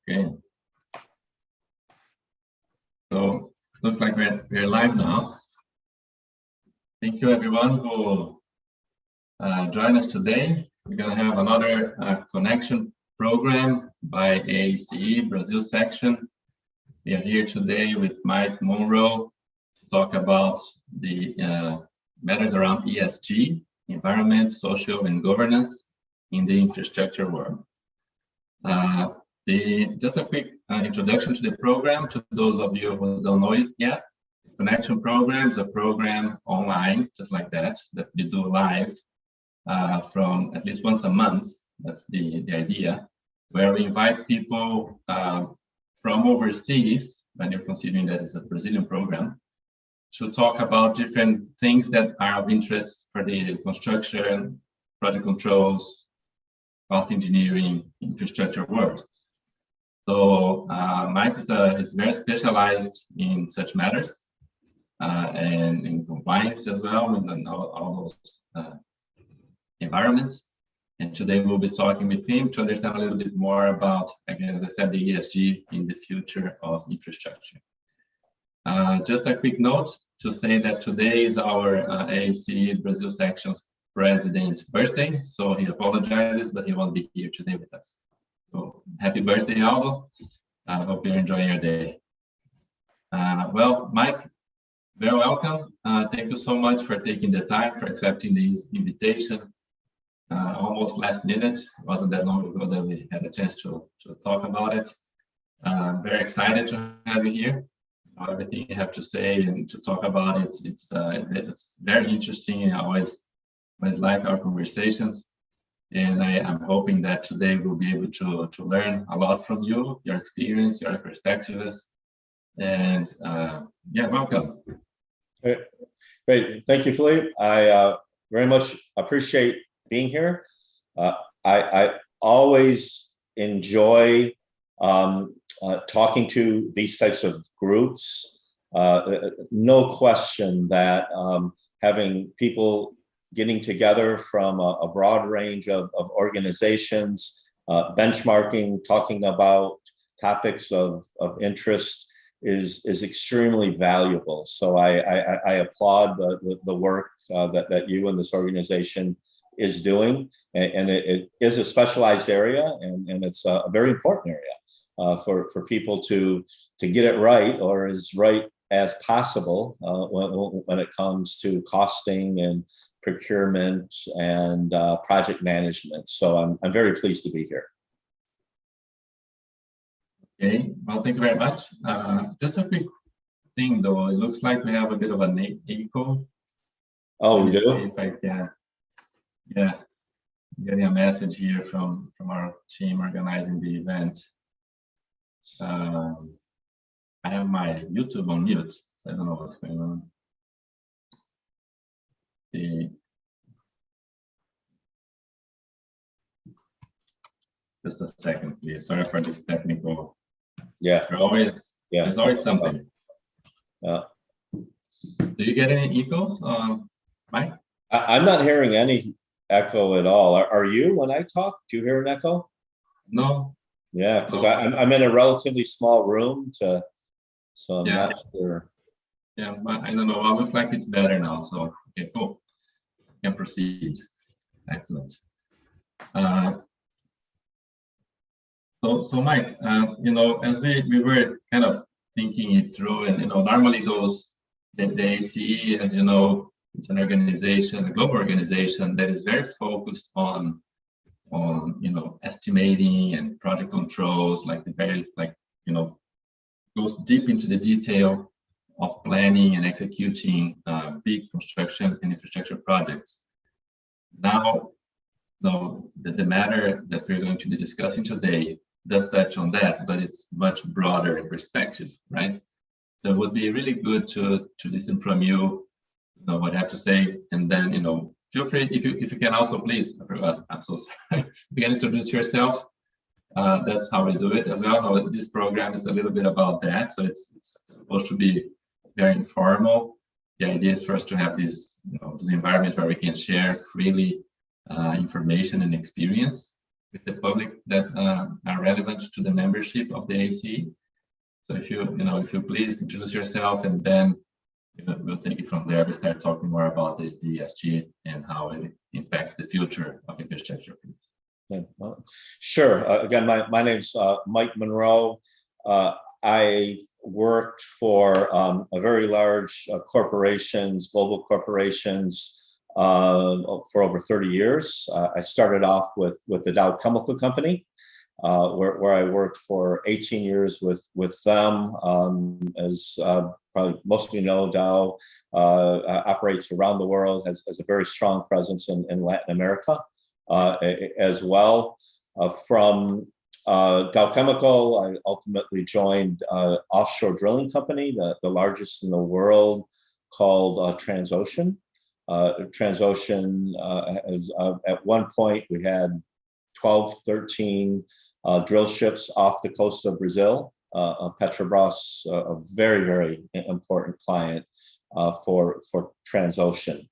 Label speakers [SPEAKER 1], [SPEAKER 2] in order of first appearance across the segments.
[SPEAKER 1] Okay. So looks like we're live now. Thank you everyone who joined us today. We're going to have another connection program by AACE Brazil section. We are here today with Mike Monroe to talk about the matters around ESG, environment, social, and governance in the infrastructure world. Just a quick introduction to the program, to those of you who don't know it yet. Connection program is a program online, just like that we do live from at least once a month. That's the idea, where we invite people from overseas, when you're considering that it's a Brazilian program, to talk about different things that are of interest for the construction, project controls, cost engineering, infrastructure world. So Mike is very specialized in such matters and in compliance as well, and all those environments. And today we'll be talking with him to understand a little bit more about, again, as I said, the ESG in the future of infrastructure. Just a quick note to say that today is our AACE Brazil section's president's birthday, so he apologizes, but he won't be here today with us. So happy birthday, Aldo. I hope you're enjoying your day. Well, Mike, very welcome. Thank you so much for taking the time, for accepting this invitation. Almost last minute, it wasn't that long ago that we had a chance to talk about it. Very excited to have you here. Everything you have to say and to talk about it, it's very interesting. I always like our conversations. And I'm hoping that today we'll be able to learn a lot from you, your experience, your perspectives, and yeah, welcome.
[SPEAKER 2] Great, thank you, Philippe. I very much appreciate being here. I always enjoy talking to these types of groups. No question that having people getting together from a broad range of organizations, benchmarking, talking about topics of interest is extremely valuable. So I applaud the work that you and this organization is doing, and it is a specialized area, and it's a very important area for people to get it right, or as right as possible when it comes to costing and procurement and project management. So I'm very pleased to be here.
[SPEAKER 1] Okay, well, thank you very much. Just a quick thing though, it looks like we have a bit of an echo.
[SPEAKER 2] Oh, we do?
[SPEAKER 1] If I can, yeah, I'm getting a message here from our team organizing the event. I have my YouTube on mute, so I don't know what's going on. Just a second, please. Sorry for this technical.
[SPEAKER 2] Yeah.
[SPEAKER 1] There's always something.
[SPEAKER 2] Yeah.
[SPEAKER 1] Do you get any echoes, Mike?
[SPEAKER 2] I'm not hearing any echo at all. Are you when I talk? Do you hear an echo?
[SPEAKER 1] No.
[SPEAKER 2] Yeah, because I'm in a relatively small room, so I'm not sure.
[SPEAKER 1] Yeah, but I don't know. Well, it looks like it's better now. So okay, cool. Can proceed. Excellent. So Mike, you know, as we were kind of thinking it through, and you know, normally the ACE, as you know, it's an organization, a global organization that is very focused on you know, estimating and project controls, like you know, goes deep into the detail of planning and executing big construction and infrastructure projects. Now, the matter that we're going to be discussing today does touch on that, but it's much broader in perspective, right? So it would be really good to listen from you, you know, what you have to say, and then, you know, feel free, if you can also, please, I forgot, I'm so sorry, you can introduce yourself. That's how we do it as well. Now, this program is a little bit about that, so it's supposed to be very informal. The idea is for us to have this, you know, this environment where we can share freely information and experience. with the public that are relevant to the membership of the ACE. So if you please introduce yourself, and then we'll take it from there. We start talking more about the ESG and how it impacts the future of infrastructure.
[SPEAKER 2] Yeah, well, sure. Again, my name's Mike Monroe. I worked for a very large corporations, global corporations, for over 30 years. I started off with the Dow Chemical Company, where I worked for 18 years with them. As probably most of you know, Dow operates around the world, has a very strong presence in Latin America as well. From Dow Chemical, I ultimately joined offshore drilling company, the largest in the world, called Transocean. Transocean, at one point, we had 12, 13 drill ships off the coast of Brazil. Petrobras, a very, very important client for Transocean.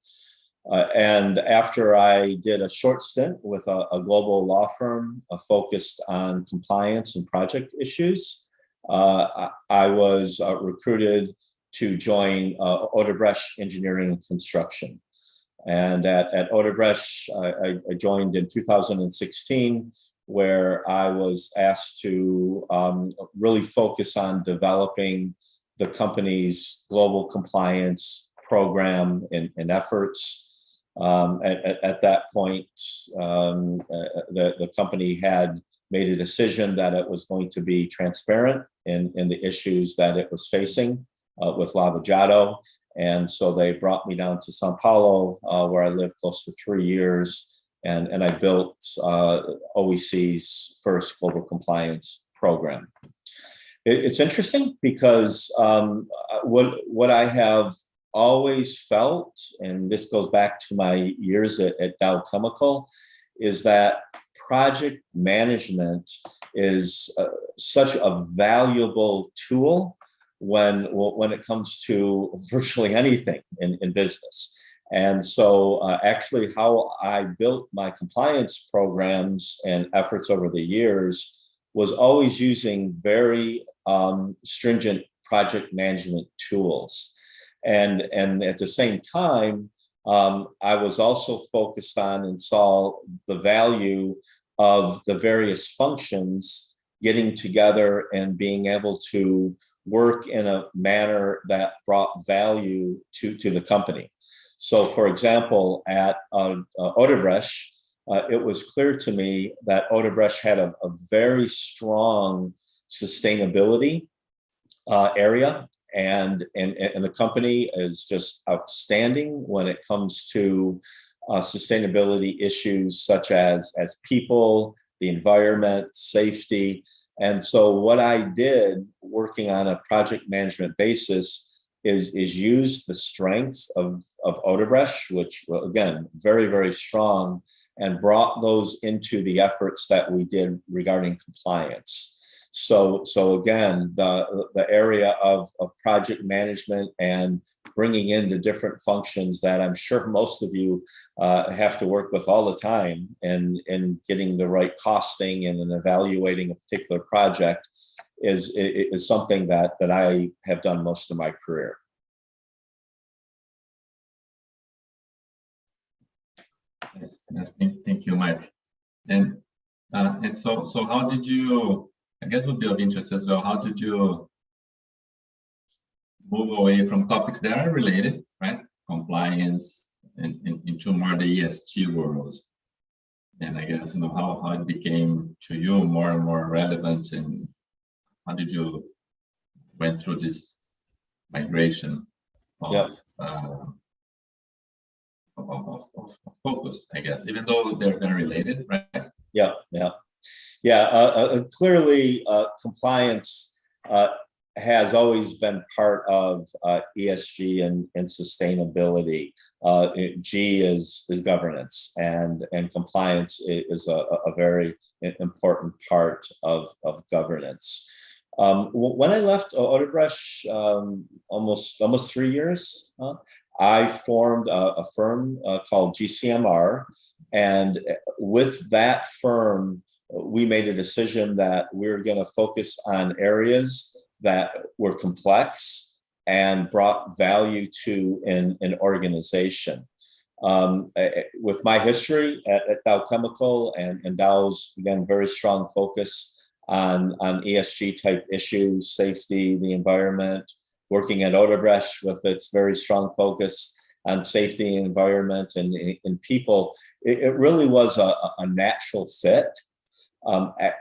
[SPEAKER 2] And after I did a short stint with a global law firm focused on compliance and project issues, I was recruited to join Odebrecht Engineering and Construction. And at Odebrecht, I joined in 2016, where I was asked to really focus on developing the company's global compliance program and efforts. At that point, the company had made a decision that it was going to be transparent in the issues that it was facing with Lava Jato. And so they brought me down to Sao Paulo, where I lived close to 3 years, and I built OEC's first global compliance program. It's interesting because what I have always felt, and this goes back to my years at Dow Chemical, is that project management is such a valuable tool when it comes to virtually anything in business. And so actually how I built my compliance programs and efforts over the years was always using very stringent project management tools. And at the same time, I was also focused on and saw the value of the various functions getting together and being able to work in a manner that brought value to the company. So for example, at Odebrecht, it was clear to me that Odebrecht had a very strong sustainability area, and the company is just outstanding when it comes to sustainability issues such as people, the environment, safety. And so what I did working on a project management basis is use the strengths of Odebrecht, which, well, again, very, very strong, and brought those into the efforts that we did regarding compliance. So again, the area of project management and bringing in the different functions that I'm sure most of you have to work with all the time, and getting the right costing and evaluating a particular project is something that I have done most of my career.
[SPEAKER 1] Yes, thank you, Mike. And so how did you, I guess would be of interest as well, how did you move away from topics that are related, right? Compliance and into more the ESG world. And I guess, how it became to you more and more relevant, and how did you went through this migration of, of focus, I guess, even though they're related, right?
[SPEAKER 2] Yeah. Clearly, compliance has always been part of ESG and sustainability. G is governance, and compliance is a very important part of governance. When I left Odebrecht almost 3 years, I formed a firm called GCMR, and with that firm, we made a decision that we're going to focus on areas that were complex and brought value to an organization. With my history at Dow Chemical and Dow's, again, very strong focus on ESG type issues, safety, the environment, working at Odebrecht with its very strong focus on safety, environment, and people, it really was a natural fit.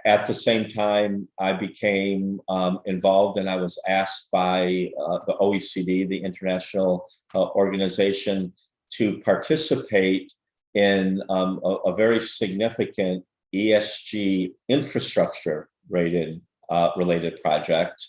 [SPEAKER 2] At the same time, I became involved, and I was asked by the OECD, the International Organization, to participate in a very significant ESG infrastructure related project,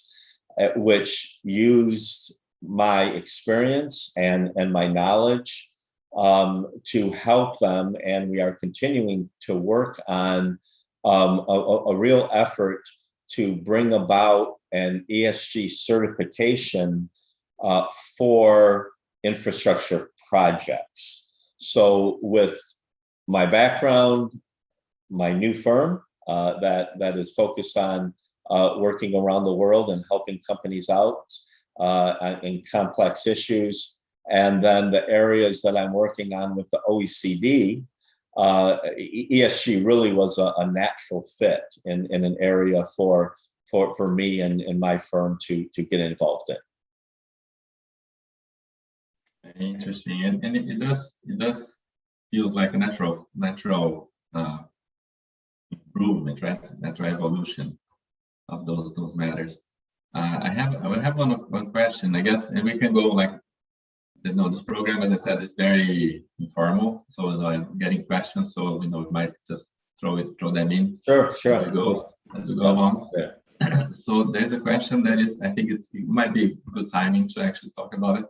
[SPEAKER 2] which used my experience and my knowledge to help them. And we are continuing to work on a real effort to bring about an ESG certification for infrastructure projects. So with my background, my new firm that is focused on working around the world and helping companies out in complex issues, and then the areas that I'm working on with the OECD, ESG really was a natural fit in an area for me and my firm to get involved in.
[SPEAKER 1] Interesting, and it does feels like a natural improvement, right? Natural evolution of those matters. I have one question, I guess, and we can go like, this program, as I said, is very informal, so I'm getting questions, so we might just throw them in.
[SPEAKER 2] Sure.
[SPEAKER 1] As we go along. Yeah. So there's a question that is, I think it might be good timing to actually talk about it.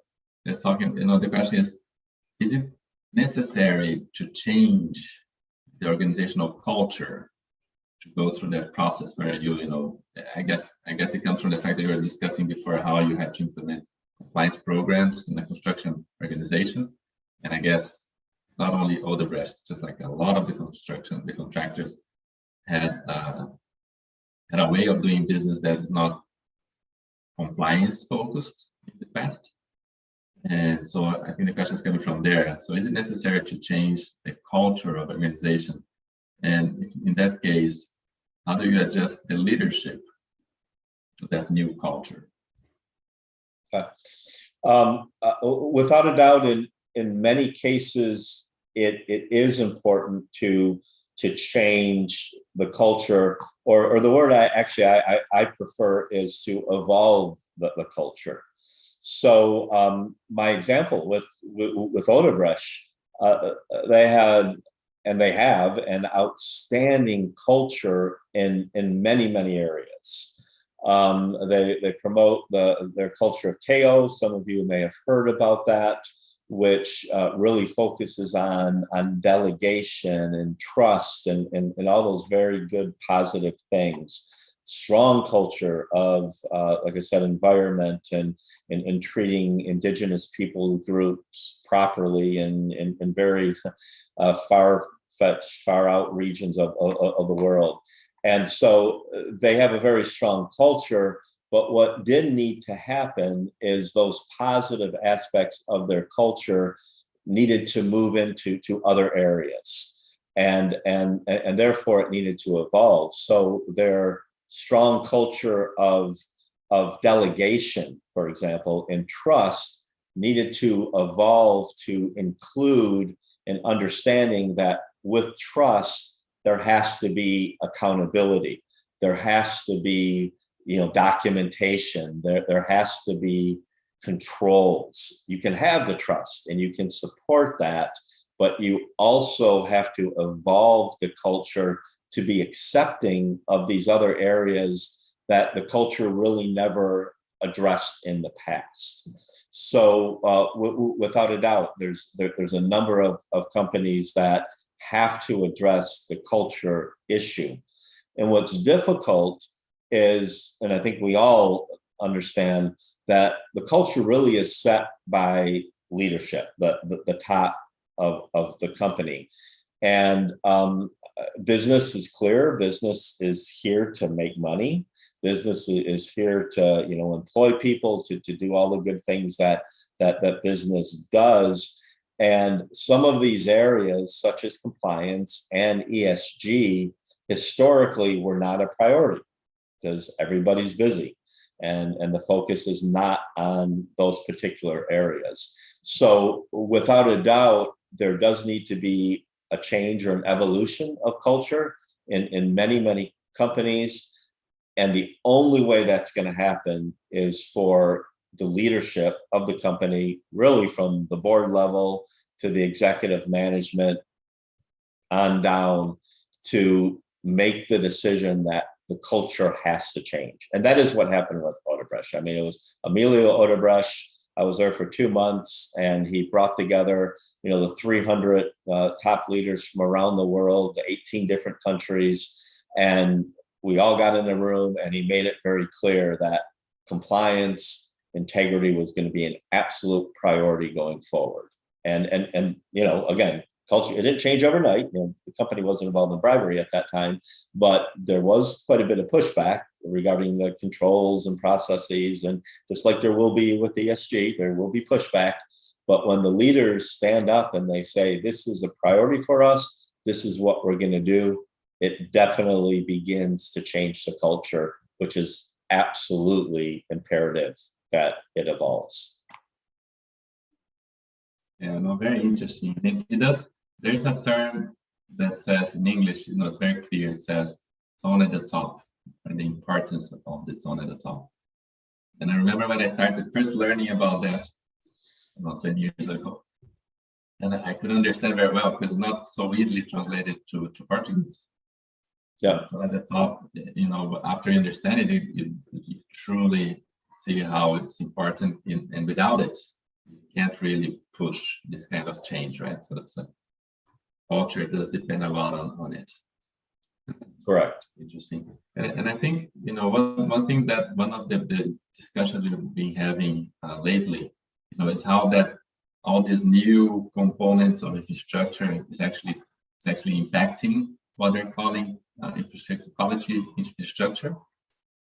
[SPEAKER 1] Just talking, the question is it necessary to change the organizational culture to go through that process where I guess it comes from the fact that you were discussing before how you had to implement compliance programs in the construction organization, and I guess not only Odebrecht, just like a lot of the contractors had a way of doing business that's not compliance focused in the past. And so I think the question is coming from there. So is it necessary to change the culture of organization? And if, in that case, how do you adjust the leadership to that new culture?
[SPEAKER 2] Without a doubt, in many cases, it is important to change the culture, or the word I prefer is to evolve the culture. So my example with Odebrecht, they had and they have an outstanding culture in many areas. They promote their culture of Teo. Some of you may have heard about that, which really focuses on delegation and trust and all those very good positive things. Strong culture of, like I said, environment and treating indigenous people groups properly in very far-fetched, far-out regions of the world. And so they have a very strong culture, but what did need to happen is those positive aspects of their culture needed to move into other areas, and therefore it needed to evolve. So their strong culture of delegation, for example, and trust needed to evolve to include an understanding that with trust, there has to be accountability. There has to be, documentation. There has to be controls. You can have the trust and you can support that, but you also have to evolve the culture to be accepting of these other areas that the culture really never addressed in the past. So without a doubt, there's a number of companies that have to address the culture issue. And what's difficult is, and I think we all understand, that the culture really is set by leadership, the top of the company. And business is clear. Business is here to make money. Business is here to, employ people, to do all the good things that business does. And some of these areas, such as compliance and ESG, historically were not a priority because everybody's busy, and the focus is not on those particular areas. So without a doubt, there does need to be a change or an evolution of culture in many, many companies. And the only way that's going to happen is for the leadership of the company, really from the board level to the executive management on down, to make the decision that the culture has to change. And that is what happened with Odebrecht. I mean, it was Emilio Odebrecht. I was there for 2 months, and he brought together, the 300 top leaders from around the world, the 18 different countries. And we all got in a room, and he made it very clear that compliance, integrity was going to be an absolute priority going forward. And again, culture, it didn't change overnight. The company wasn't involved in bribery at that time, but there was quite a bit of pushback regarding the controls and processes. And just like there will be with ESG, there will be pushback. But when the leaders stand up and they say, this is a priority for us, this is what we're going to do, it definitely begins to change the culture, which is absolutely imperative that it evolves.
[SPEAKER 1] Yeah, no, very interesting. It does. There's a term that says in English, it's very clear. It says tone at the top, and the importance of the tone at the top. And I remember when I started first learning about that about 10 years ago, and I couldn't understand very well because it's not so easily translated to Portuguese.
[SPEAKER 2] Yeah.
[SPEAKER 1] So at the top, after understanding it, you truly see how it's important, and without it, you can't really push this kind of change, right? So it's a culture does depend a lot on it.
[SPEAKER 2] Correct.
[SPEAKER 1] Interesting. And I think, one thing that one of the discussions we've been having lately, is how that all these new components of infrastructure is actually impacting what they're calling infrastructure, quality infrastructure,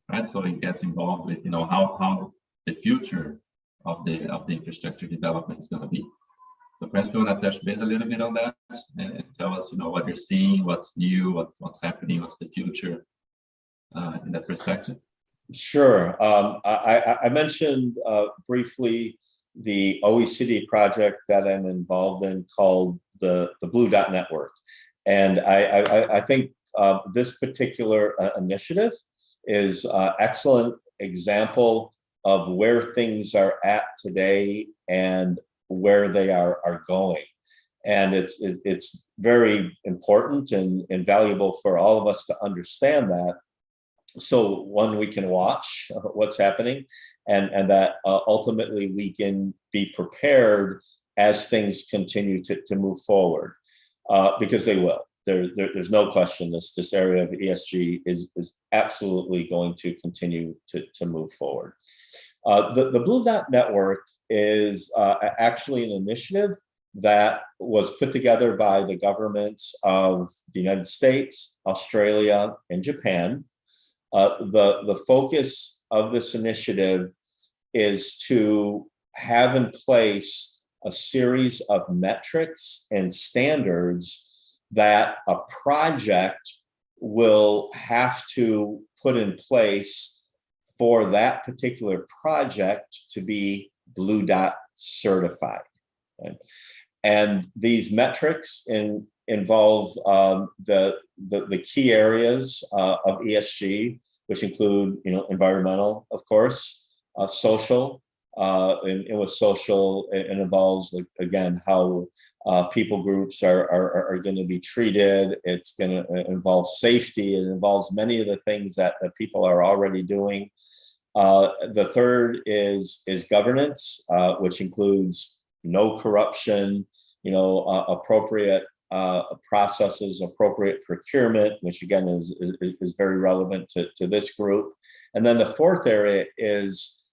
[SPEAKER 1] right? So it gets involved with, how the future of the infrastructure development is going to be. So perhaps we want to touch base a little bit on that and tell us, what you're seeing, what's new, what's happening, what's the future in that perspective.
[SPEAKER 2] Sure. I mentioned briefly the OECD project that I'm involved in called the Blue Dot Network. And I think this particular initiative is an excellent example of where things are at today and where they are going. And it's very important and valuable for all of us to understand that. So one, we can watch what's happening, and that ultimately we can be prepared as things continue to move forward, because they will. There's no question this area of ESG is absolutely going to continue to move forward. The Blue Dot Network is actually an initiative that was put together by the governments of the United States, Australia, and Japan. The focus of this initiative is to have in place a series of metrics and standards that a project will have to put in place for that particular project to be Blue Dot certified. Right? And these metrics involve the key areas of ESG, which include, environmental, of course, social, and with social, it involves, like, again, how people groups are going to be treated. It's going to involve safety. It involves many of the things that people are already doing. The third is governance, which includes no corruption, appropriate processes, appropriate procurement, which again is very relevant to this group. And then the fourth area is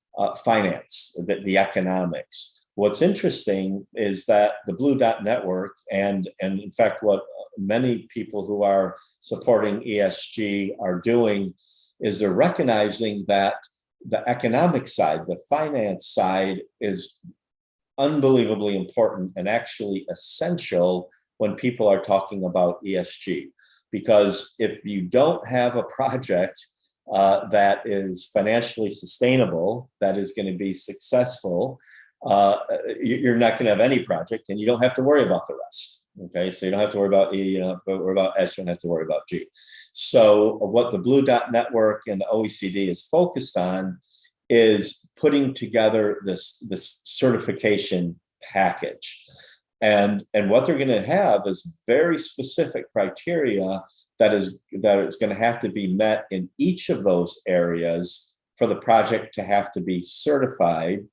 [SPEAKER 2] finance, the economics, what's interesting is that the Blue Dot Network, and in fact, what many people who are supporting ESG are doing, is they're recognizing that the economic side, the finance side, is unbelievably important and actually essential when people are talking about ESG. Because if you don't have a project that is financially sustainable, that is going to be successful, you're not going to have any project, and you don't have to worry about the rest. Okay, so you don't have to worry about E, you don't have to worry about S, you don't have to worry about G. So what the Blue Dot Network and the OECD is focused on is putting together this certification package. And what they're going to have is very specific criteria that is going to have to be met in each of those areas for the project to have to be certified.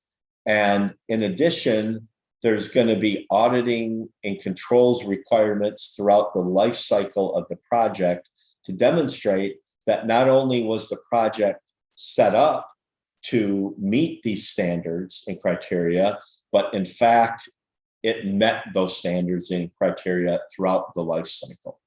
[SPEAKER 2] And in addition, there's going to be auditing and controls requirements throughout the life cycle of the project to demonstrate that not only was the project set up to meet these standards and criteria, but in fact, it met those standards and criteria throughout the life cycle.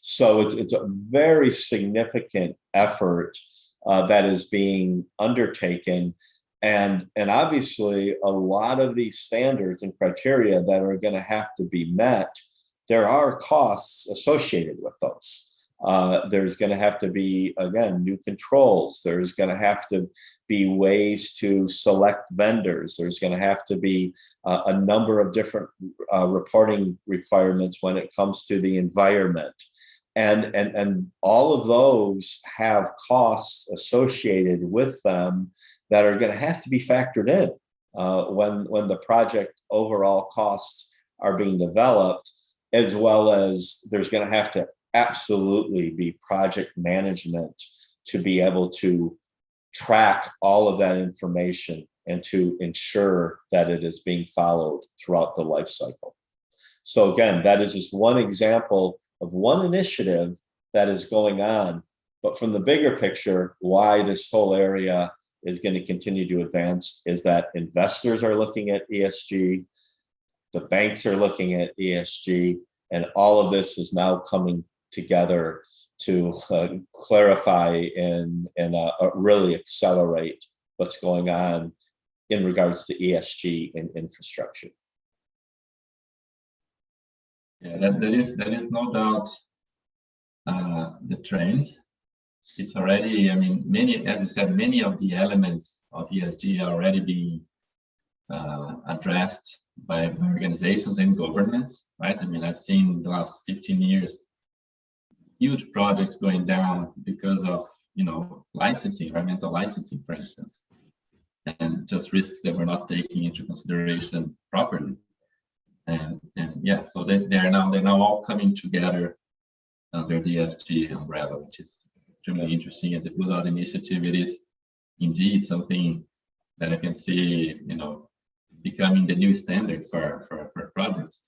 [SPEAKER 2] So it's a very significant effort that is being undertaken. And obviously, a lot of these standards and criteria that are going to have to be met, there are costs associated with those. There's going to have to be, again, new controls. There's going to have to be ways to select vendors. There's going to have to be a number of different reporting requirements when it comes to the environment. And all of those have costs associated with them that are going to have to be factored in when the project overall costs are being developed, as well as there's going to have to absolutely be project management to be able to track all of that information and to ensure that it is being followed throughout the life cycle. So again, that is just one example of one initiative that is going on. But from the bigger picture, why this whole area is going to continue to advance is that investors are looking at ESG, the banks are looking at ESG, and all of this is now coming together to clarify and really accelerate what's going on in regards to ESG and infrastructure.
[SPEAKER 1] Yeah, there is no doubt the trend. It's already, I mean, many, as you said, many of the elements of ESG are already being addressed by organizations and governments, right? I mean, I've seen the last 15 years huge projects going down because of, you know, licensing, environmental licensing, for instance, and just risks that were not taken into consideration properly. And yeah, so they're now all coming together under the ESG umbrella, which is extremely interesting. And the Blue Dot initiative, it is indeed something that I can see, you know, becoming the new standard for projects.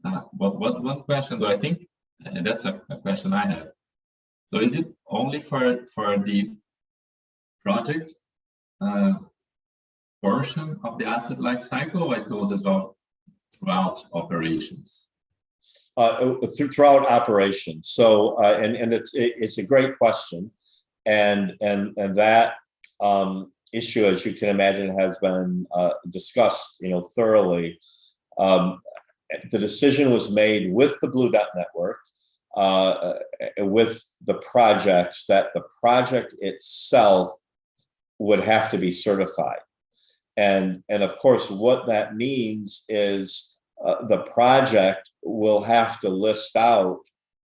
[SPEAKER 1] But one question, though, I think, and that's a question I have. So is it only for the project portion of the asset life cycle, or it goes as well throughout operations?
[SPEAKER 2] Throughout operations. So and it's a great question, and that issue, as you can imagine, has been discussed, you know, thoroughly. The decision was made with the Blue Dot Network, with the projects, that the project itself would have to be certified. And of course, what that means is the project will have to list out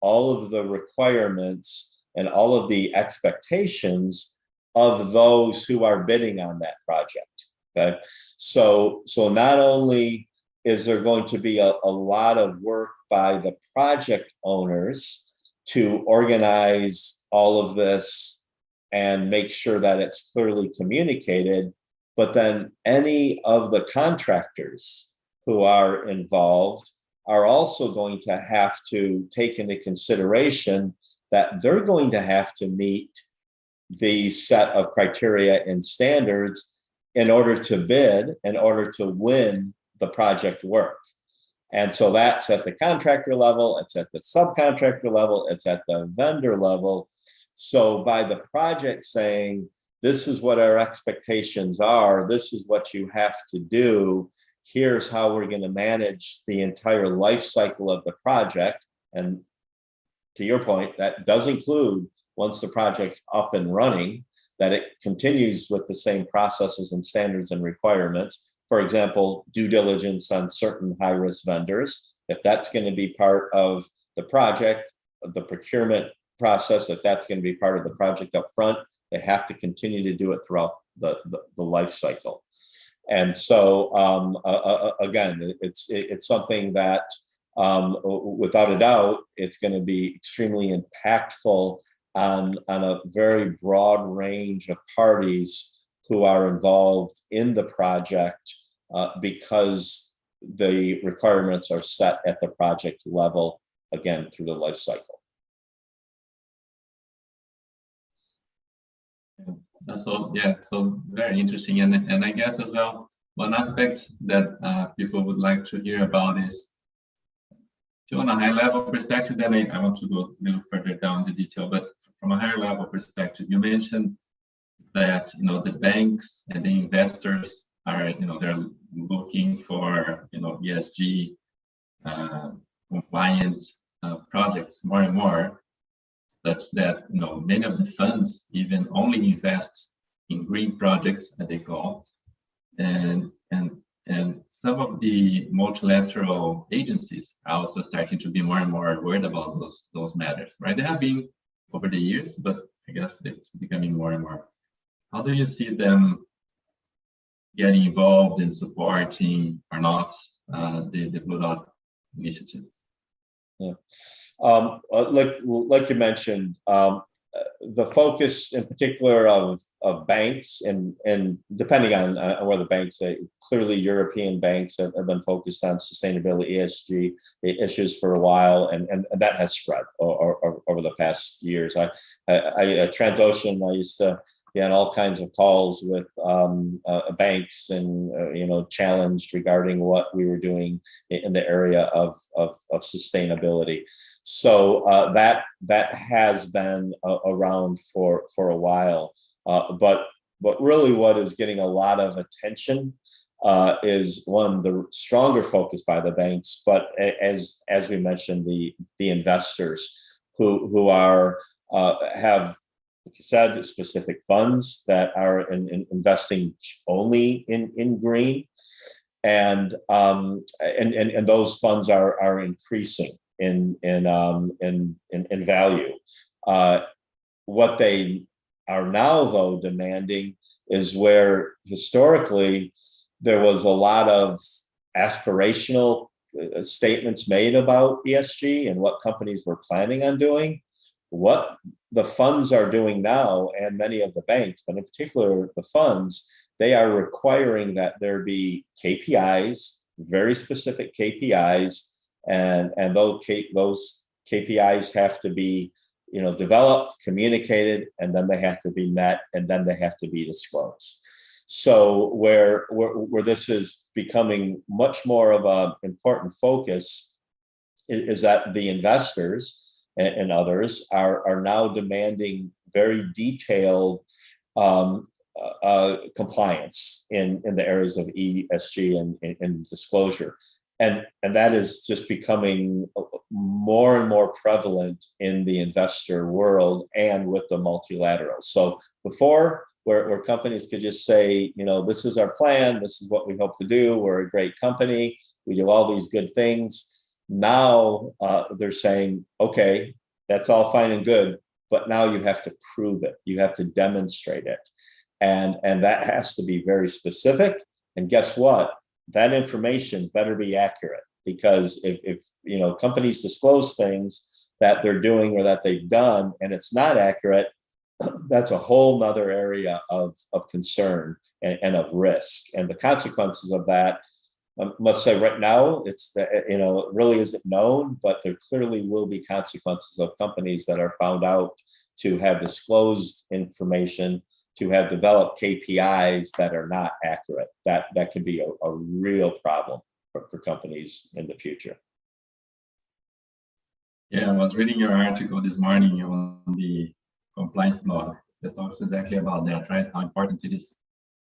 [SPEAKER 2] all of the requirements and all of the expectations of those who are bidding on that project. Okay, so not only is there going to be a lot of work by the project owners to organize all of this and make sure that it's clearly communicated, but then any of the contractors who are involved are also going to have to take into consideration that they're going to have to meet the set of criteria and standards in order to bid, in order to win the project work. And so that's at the contractor level, it's at the subcontractor level, it's at the vendor level. So by the project saying, this is what our expectations are, this is what you have to do, here's how we're going to manage the entire life cycle of the project. And to your point, that does include, once the project's up and running, that it continues with the same processes and standards and requirements. For example, due diligence on certain high-risk vendors, if that's going to be part of the project, the procurement process, if that's going to be part of the project up front, they have to continue to do it throughout the life cycle. And so, again, it's something that, without a doubt, it's going to be extremely impactful on a very broad range of parties who are involved in the project, because the requirements are set at the project level, again, through the life cycle.
[SPEAKER 1] So yeah, so very interesting, and I guess as well, one aspect that people would like to hear about is, on a high level perspective, then I want to go a little further down the detail, but from a higher level perspective, you mentioned that the banks and the investors are they're looking for ESG compliant projects more and more, such that many of the funds even only invest in green projects, that they call, and some of the multilateral agencies are also starting to be more and more worried about those matters, right? They have been over the years, but I guess it's becoming more and more. How do you see them getting involved in supporting or not the Blue Dot initiative?
[SPEAKER 2] Yeah, like you mentioned, the focus in particular of banks, and depending on where the banks, clearly European banks have been focused on sustainability, ESG issues for a while, and that has spread over the past years. At Transocean, I used to be on all kinds of calls with banks and challenged regarding what we were doing in the area of sustainability. So that has been around for a while, but really what is getting a lot of attention is, one, the stronger focus by the banks, but as we mentioned, the investors who are have, like you said, specific funds that are investing only in green, and those funds are increasing in value. What they are now, though, demanding is where historically there was a lot of aspirational statements made about ESG and what companies were planning on doing. What the funds are doing now, and many of the banks, but in particular the funds, they are requiring that there be KPIs, very specific KPIs, and those KPIs have to be developed, communicated, and then they have to be met, and then they have to be disclosed. So where this is becoming much more of an important focus is that the investors and others are now demanding very detailed compliance in the areas of ESG and disclosure. And that is just becoming more and more prevalent in the investor world and with the multilaterals. So before, where companies could just say, this is our plan, this is what we hope to do, we're a great company, we do all these good things. Now they're saying, okay, that's all fine and good, but now you have to prove it, you have to demonstrate it, and that has to be very specific. And guess what? That information better be accurate, because if companies disclose things that they're doing or that they've done and it's not accurate, that's a whole nother area of concern and of risk. And the consequences of that, I must say right now, it's it really isn't known, but there clearly will be consequences of companies that are found out to have disclosed information to have developed KPIs that are not accurate. That can be a real problem for companies in the future.
[SPEAKER 1] Yeah, I was reading your article this morning on the compliance blog that talks exactly about that, right? How important it is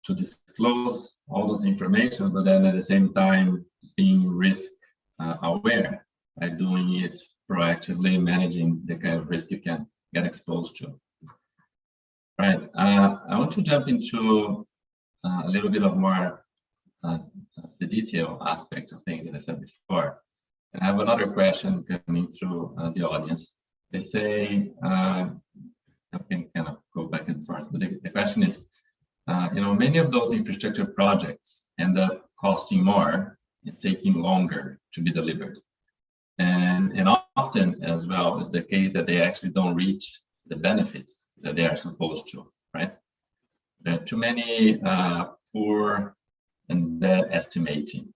[SPEAKER 1] to disclose all those information, but then at the same time being risk aware by doing it proactively, managing the kind of risk you can get exposed to. Right. I want to jump into a little bit of more the detail aspect of things that I said before. And I have another question coming through the audience. They say, I can kind of go back and forth, but the question is, many of those infrastructure projects end up costing more and taking longer to be delivered. And often as well is the case that they actually don't reach the benefits that they are supposed to, right? There are too many poor and bad estimating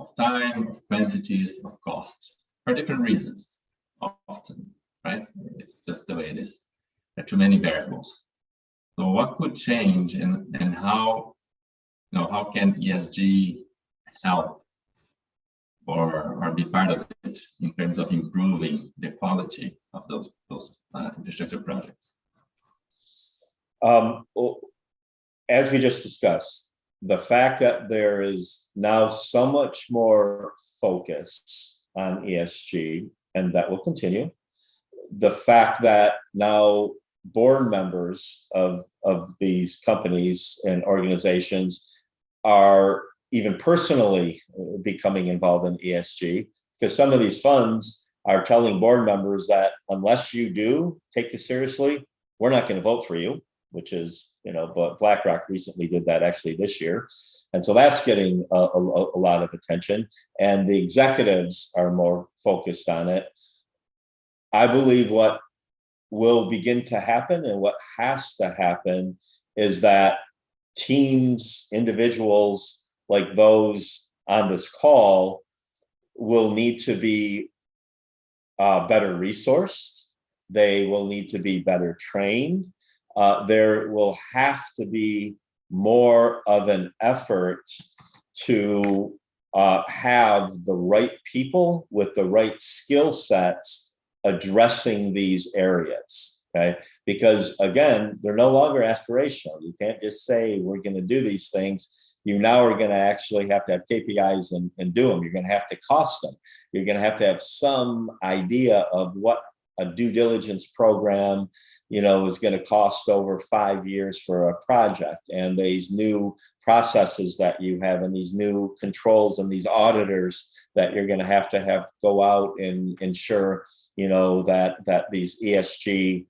[SPEAKER 1] of time, of quantities, of cost, for different reasons, often, right? It's just the way it is. There are too many variables. So what could change, and how, how can ESG help or be part of it in terms of improving the quality of those infrastructure projects?
[SPEAKER 2] As we just discussed, the fact that there is now so much more focus on ESG, and that will continue. The fact that now board members of these companies and organizations are even personally becoming involved in ESG, because some of these funds are telling board members that unless you do take this seriously, we're not going to vote for you, which is, but BlackRock recently did that actually this year. And so that's getting a lot of attention, and the executives are more focused on it. I believe what will begin to happen and what has to happen is that teams, individuals like those on this call will need to be better resourced. They will need to be better trained. There will have to be more of an effort to have the right people with the right skill sets addressing these areas, okay? Because again, they're no longer aspirational. You can't just say we're going to do these things. You now are going to actually have to have KPIs and do them. You're going to have to cost them. You're going to have some idea of what a due diligence program, is going to cost over 5 years for a project, and these new processes that you have, and these new controls, and these auditors that you're going to have go out and ensure, that these ESG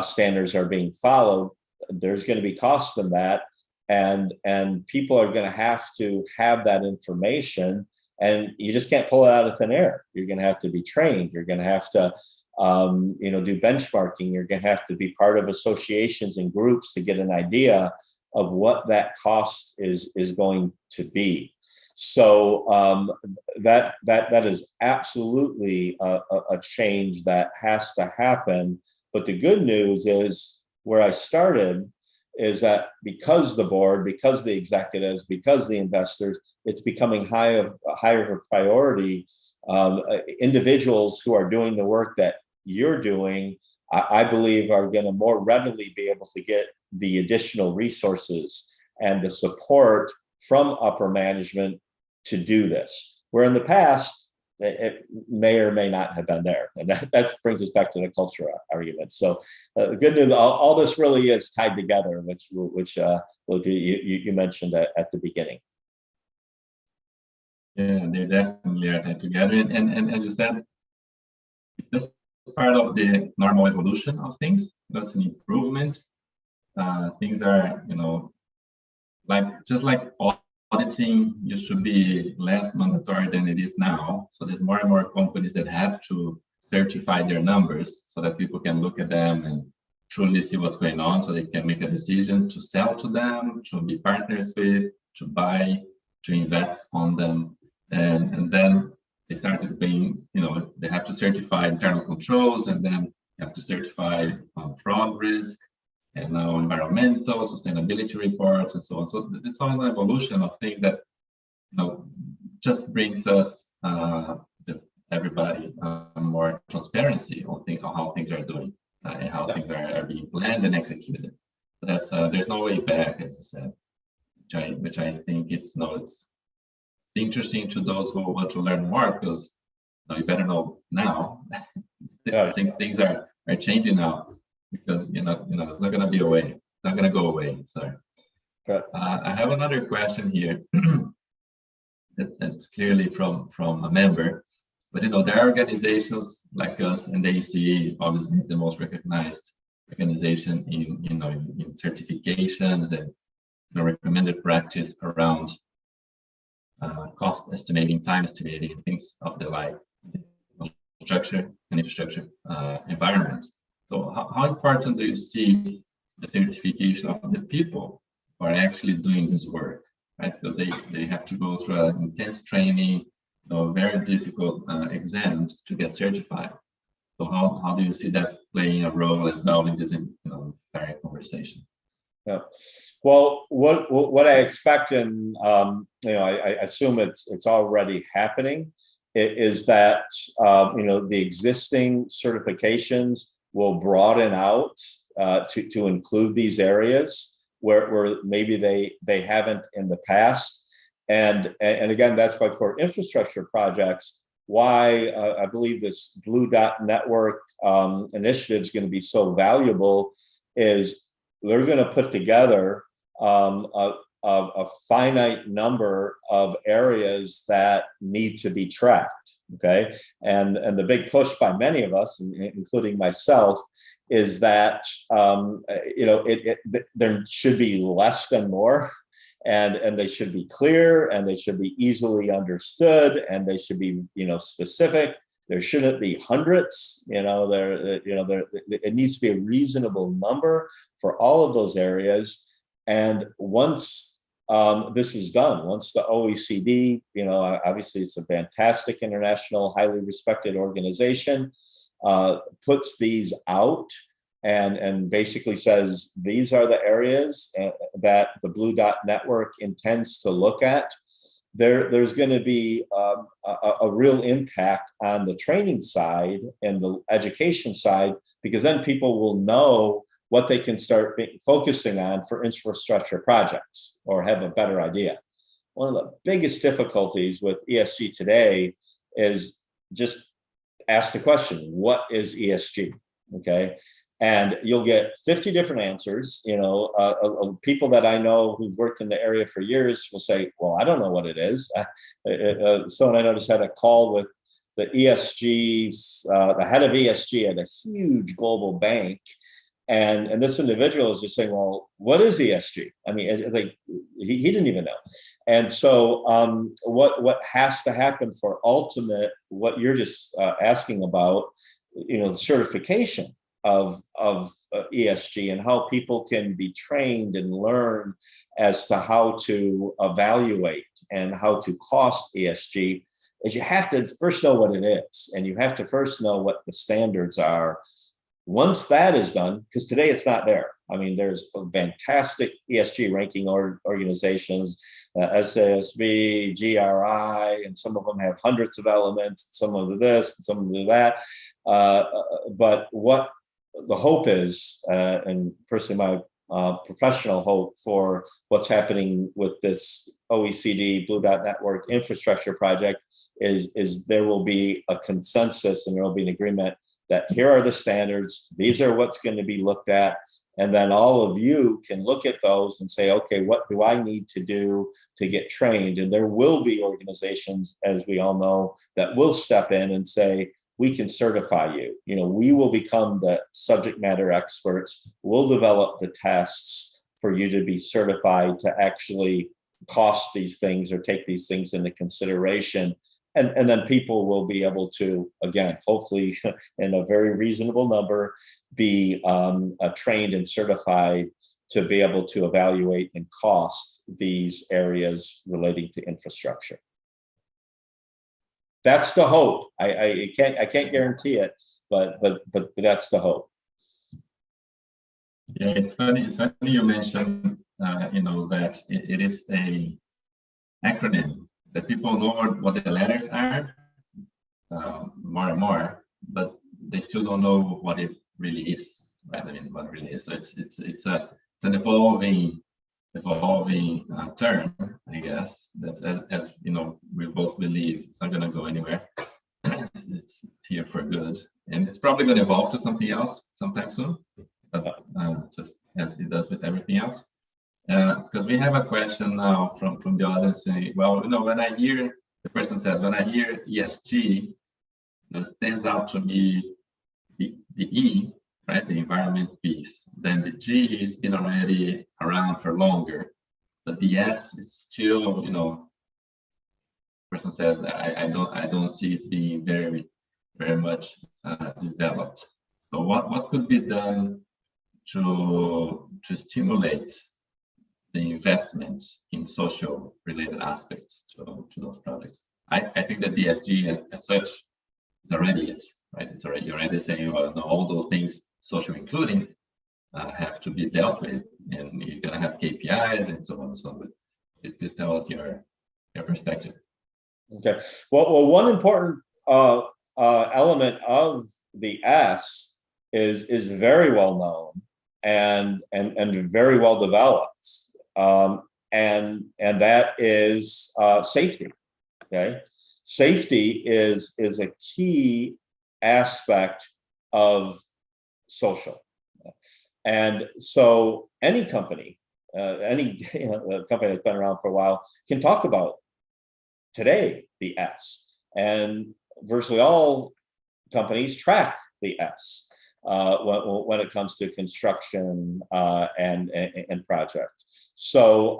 [SPEAKER 2] standards are being followed. There's going to be cost in that, and people are going to have that information, and you just can't pull it out of thin air. You're going to have to be trained. You're going to have to do benchmarking. You're going to have to be part of associations and groups to get an idea of what that cost is going to be. So that is absolutely a change that has to happen. But the good news is, where I started, is that because the board, because the executives, because the investors, it's becoming higher of a priority. Individuals who are doing the work that you're doing, I believe, are going to more readily be able to get the additional resources and the support from upper management to do this. Where in the past, it may or may not have been there. And that brings us back to the culture argument. So good news, all this really is tied together, which you mentioned at the beginning.
[SPEAKER 1] Yeah, they definitely are tied together. And as you said, it's just part of the normal evolution of things. That's an improvement. Things are, just like auditing used to be less mandatory than it is now. So there's more and more companies that have to certify their numbers so that people can look at them and truly see what's going on, so they can make a decision to sell to them, to be partners with, to buy, to invest on them. And then they started being, they have to certify internal controls, and then have to certify fraud risk. and now environmental, sustainability reports, and so on. So it's all an evolution of things that just brings us everybody more transparency on how things are doing and how things are being planned and executed. So that's there's no way back, as I said, which I think it's interesting to those who want to learn more, because you better know now. Things are changing now, because it's not going to be away. It's not going to go away. So I have another question here that's clearly from a member, but there are organizations like us, and the ACE obviously is the most recognized organization in certifications and recommended practice around cost estimating, time estimating, and things of the like, structure and infrastructure environments. So how important do you see the certification of the people who are actually doing this work, right? Because they have to go through an intense training, very difficult exams to get certified. So how do you see that playing a role as well in this entire conversation?
[SPEAKER 2] Yeah. Well, what I expect, and I assume it's already happening, is that the existing certifications will broaden out to include these areas where maybe they haven't in the past, and again, that's why for infrastructure projects, why I believe this Blue Dot Network initiative is going to be so valuable is they're going to put together a finite number of areas that need to be tracked. Okay, and the big push by many of us, including myself, is that there should be less than more, and they should be clear, and they should be easily understood, and they should be specific. There shouldn't be hundreds. It needs to be a reasonable number for all of those areas. And once this is done, once the OECD, obviously it's a fantastic international, highly respected organization, puts these out and basically says, these are the areas that the Blue Dot Network intends to look at, there's going to be a real impact on the training side and the education side, because then people will know what they can start focusing on for infrastructure projects, or have a better idea. One of the biggest difficulties with ESG today is just ask the question, what is ESG? Okay. And you'll get 50 different answers. People that I know who've worked in the area for years will say, well, I don't know what it is. Someone I know just had a call with the ESG, the head of ESG at a huge global bank. And this individual is just saying, well, what is ESG? I mean, it's like he didn't even know. And so what has to happen for ultimate, what you're just asking about, the certification of ESG and how people can be trained and learn as to how to evaluate and how to cost ESG, is you have to first know what it is, and you have to first know what the standards are. Once that is done, because today it's not there. I mean, there's fantastic ESG ranking organizations, SASB, GRI, and some of them have hundreds of elements, some of this, and some of that. But what the hope is, and personally my professional hope for what's happening with this OECD Blue Dot Network infrastructure project is there will be a consensus, and there will be an agreement that here are the standards, these are what's going to be looked at, and then all of you can look at those and say, okay, what do I need to do to get trained? And there will be organizations, as we all know, that will step in and say, we can certify you. We will become the subject matter experts. We'll develop the tests for you to be certified to actually cost these things or take these things into consideration. And then people will be able to, again, hopefully in a very reasonable number, be trained and certified to be able to evaluate and cost these areas relating to infrastructure. That's the hope. I can't guarantee it, but that's the hope.
[SPEAKER 1] Yeah, it's funny. It's funny you mentioned, that it is a acronym that people know what the letters are, more and more, but they still don't know what it really is. Right? I mean, what it really is. So it's an evolving term, I guess. That's as we both believe it's not going to go anywhere. It's here for good, and it's probably going to evolve to something else sometime soon. But just as it does with everything else. Because we have a question now from the audience saying, well, when I hear, the person says, when I hear ESG, it stands out to me the E, right, the environment piece. Then the G has been already around for longer, but the S is still, person says, I don't see it being very much developed. So what could be done to stimulate the investments in social related aspects to those projects? I think that the ESG as such is already it, right? It's already, you're already saying, well, no, all those things, social including, have to be dealt with, and you're going to have KPIs and so on and so on. But please tell us your perspective.
[SPEAKER 2] Okay. Well, one important element of the S is very well known and very well developed, and that is safety. Okay, safety is a key aspect of social, and so any company, any company that's been around for a while can talk about today the S, and virtually all companies track the S when it comes to construction and project. So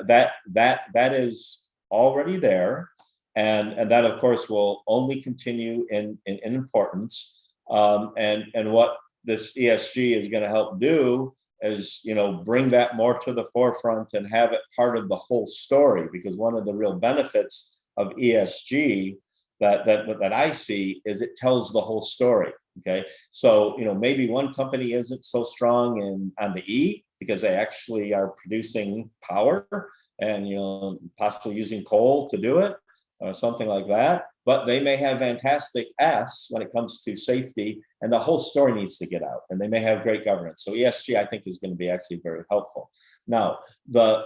[SPEAKER 2] that is already there, and that of course will only continue in importance. And what this ESG is going to help do is bring that more to the forefront and have it part of the whole story, because one of the real benefits of ESG that I see is it tells the whole story. Okay, so maybe one company isn't so strong on the E because they actually are producing power and possibly using coal to do it or something like that, but they may have fantastic S when it comes to safety, and the whole story needs to get out, and they may have great governance. So ESG, I think, is going to be actually very helpful. Now, the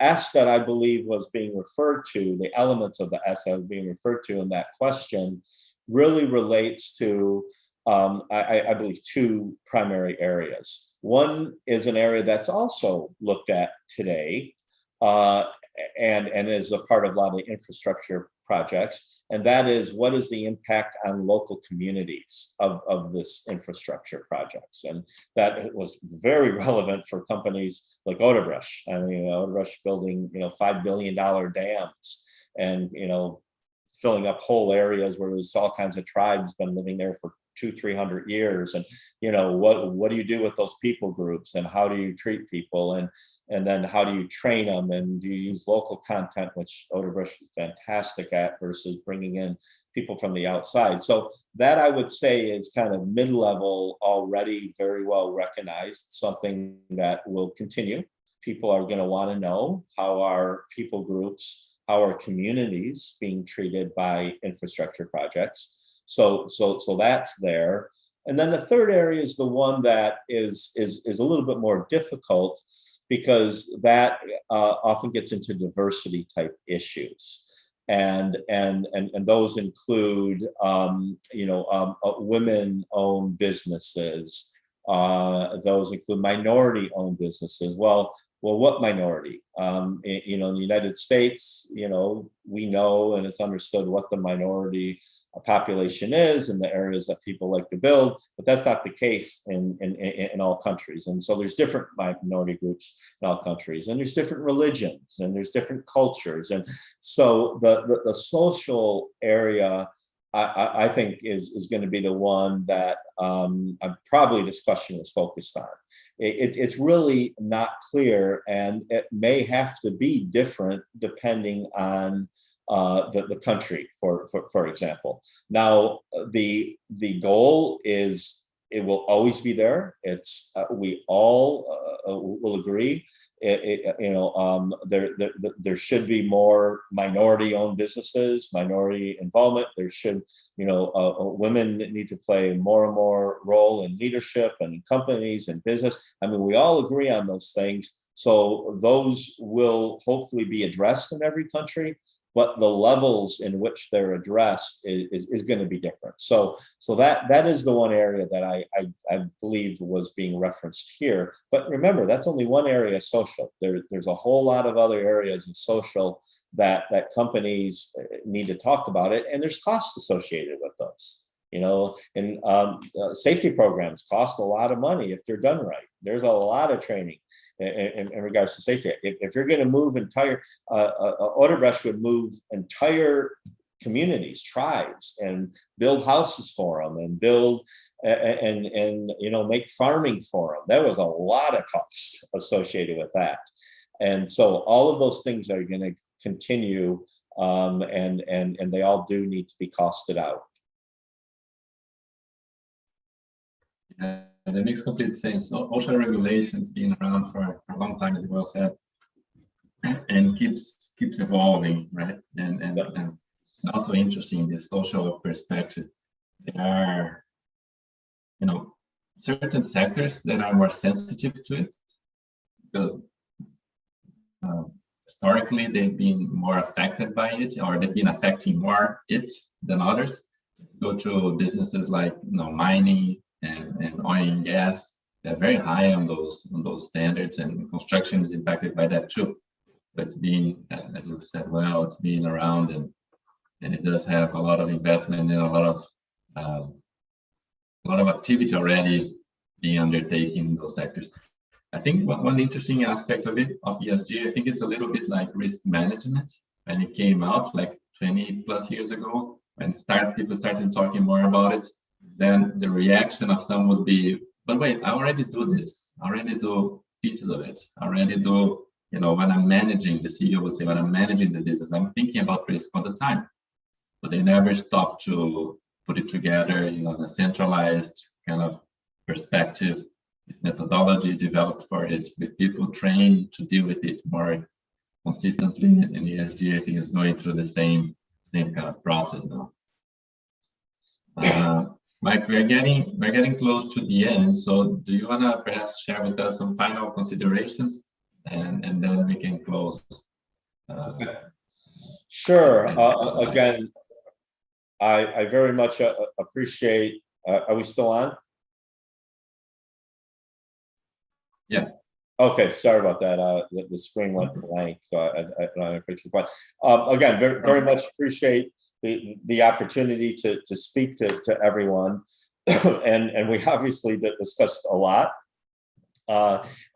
[SPEAKER 2] S that I believe was being referred to, the elements of the S that was being referred to in that question, really relates to, I believe, two primary areas. One is an area that's also looked at today, and is a part of a lot of infrastructure projects, and that is, what is the impact on local communities of this infrastructure projects? And that was very relevant for companies like Odebrecht. I mean, Odebrecht building $5 billion dams, and filling up whole areas where there's all kinds of tribes been living there for 200-300 years, and what do you do with those people groups, and how do you treat people, and then how do you train them, and do you use local content, which Odebrecht is fantastic at, versus bringing in people from the outside. So that, I would say, is kind of mid-level, already very well recognized, something that will continue. People are going to want to know how our people groups, how our communities being treated by infrastructure projects. So that's there. And then the third area is the one that is a little bit more difficult, because that often gets into diversity type issues, and those include women-owned businesses. Those include minority-owned businesses. Well, what minority? In the United States, we know and it's understood what the minority population is in the areas that people like to build, but that's not the case in all countries. And so there's different minority groups in all countries, and there's different religions, and there's different cultures. And so the social area, I think, is going to be the one that probably this question is focused on. It's really not clear, and it may have to be different depending on the country, for example. Now, the goal is it will always be there. It's we all will agree. There should be more minority-owned businesses, minority involvement. There should, women need to play more and more role in leadership and in companies and business. I mean, we all agree on those things. So those will hopefully be addressed in every country, but the levels in which they're addressed is going to be different. So that is the one area that I believe was being referenced here. But remember, that's only one area of social. There's a whole lot of other areas of social that companies need to talk about it, and there's costs associated with those. And safety programs cost a lot of money if they're done right. There's a lot of training in regards to safety. If you're going to move entire, Odebrecht would move entire communities, tribes, and build houses for them, and build and make farming for them. There was a lot of costs associated with that, and so all of those things are going to continue, and they all do need to be costed out.
[SPEAKER 1] Yeah, that makes complete sense. OSHA regulations been around for a long time, as you well said, and keeps evolving, right? And also interesting, the social perspective. There are, certain sectors that are more sensitive to it because historically they've been more affected by it, or they've been affecting more it than others. Go to businesses like mining and oil and gas. They're very high on those standards, and construction is impacted by that too. But it's been, as you said, it's been around, and it does have a lot of investment and a lot of activity already being undertaken in those sectors. I think one interesting aspect of ESG, I think it's a little bit like risk management. When it came out like 20 plus years ago, when people started talking more about it, then the reaction of some would be, but wait, I already do this. I already do pieces of it. I already do, when I'm managing, the CEO would say, when I'm managing the business, I'm thinking about risk all the time. But they never stop to put it together, in a centralized kind of perspective, methodology developed for it, with people trained to deal with it more consistently. And ESG, I think, is going through the same kind of process now. Mike, we're getting close to the end. So do you want to perhaps share with us some final considerations, and then we can close?
[SPEAKER 2] Sure. Again, I very much appreciate. Are we still on?
[SPEAKER 1] Yeah.
[SPEAKER 2] Okay. Sorry about that. The screen went blank, so I don't appreciate that. Again, very much appreciate the opportunity to speak to everyone, and we obviously discussed a lot,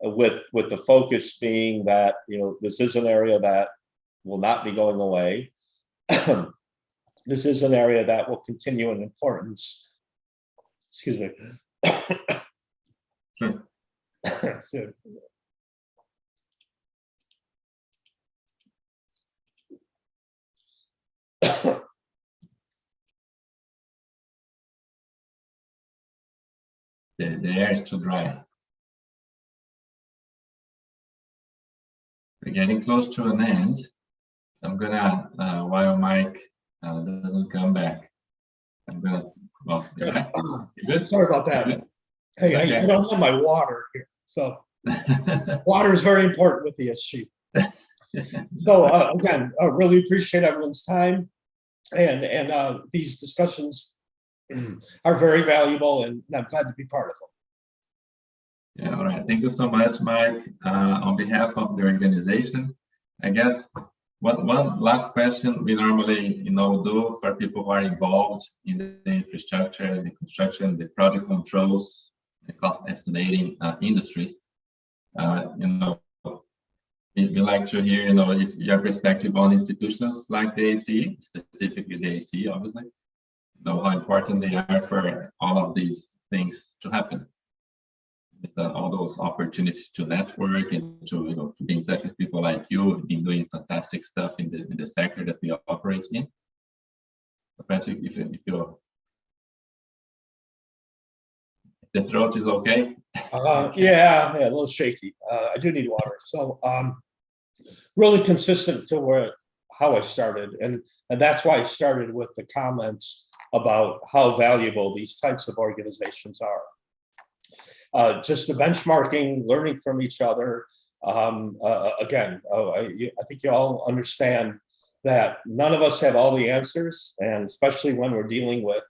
[SPEAKER 2] with the focus being that this is an area that will not be going away. This is an area that will continue in importance. Excuse me. So,
[SPEAKER 1] the air is too dry. We're getting close to an end. I'm gonna, while Mike doesn't come back, I'm gonna, you're back. You good?
[SPEAKER 3] Sorry about that. Hey,
[SPEAKER 1] Okay.
[SPEAKER 3] I don't have my water here. So water is very important with ESG. So again, I really appreciate everyone's time, and these discussions are very valuable, and I'm glad to be part of them.
[SPEAKER 1] Yeah, all right. Thank you so much, Mike. On behalf of the organization, I guess one last question we normally do for people who are involved in the infrastructure, the construction, the project controls, the cost estimating industries. We like to hear, if your perspective on institutions like the ACE, specifically the ACE, obviously, how important they are for all of these things to happen. With all those opportunities to network and to be in touch with people like you, who've been doing fantastic stuff in the sector that we operate in. So Patrick, if you
[SPEAKER 3] you.
[SPEAKER 1] The throat is okay?
[SPEAKER 3] Yeah, a little shaky. I do need water. So really consistent to how I started. And that's why I started with the comments about how valuable these types of organizations are. Just the benchmarking, learning from each other. Again, I think you all understand that none of us have all the answers, and especially when we're dealing with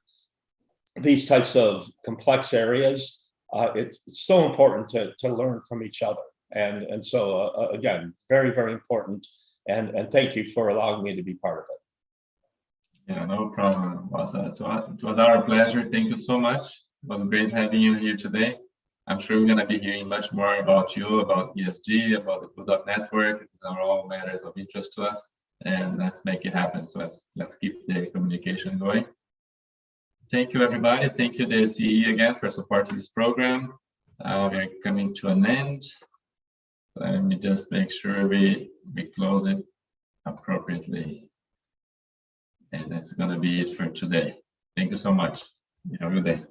[SPEAKER 3] these types of complex areas, it's so important to learn from each other. And so, again, very, very important. And thank you for allowing me to be part of it.
[SPEAKER 1] Yeah, no problem. It was our pleasure. Thank you so much. It was great having you here today. I'm sure we're going to be hearing much more about you, about ESG, about the Bulldog Network. These are all matters of interest to us, and let's make it happen. So let's keep the communication going. Thank you, everybody. Thank you, the CE, again, for supporting this program. We're coming to an end. Let me just make sure we close it appropriately. And that's going to be it for today. Thank you so much. Have a good day.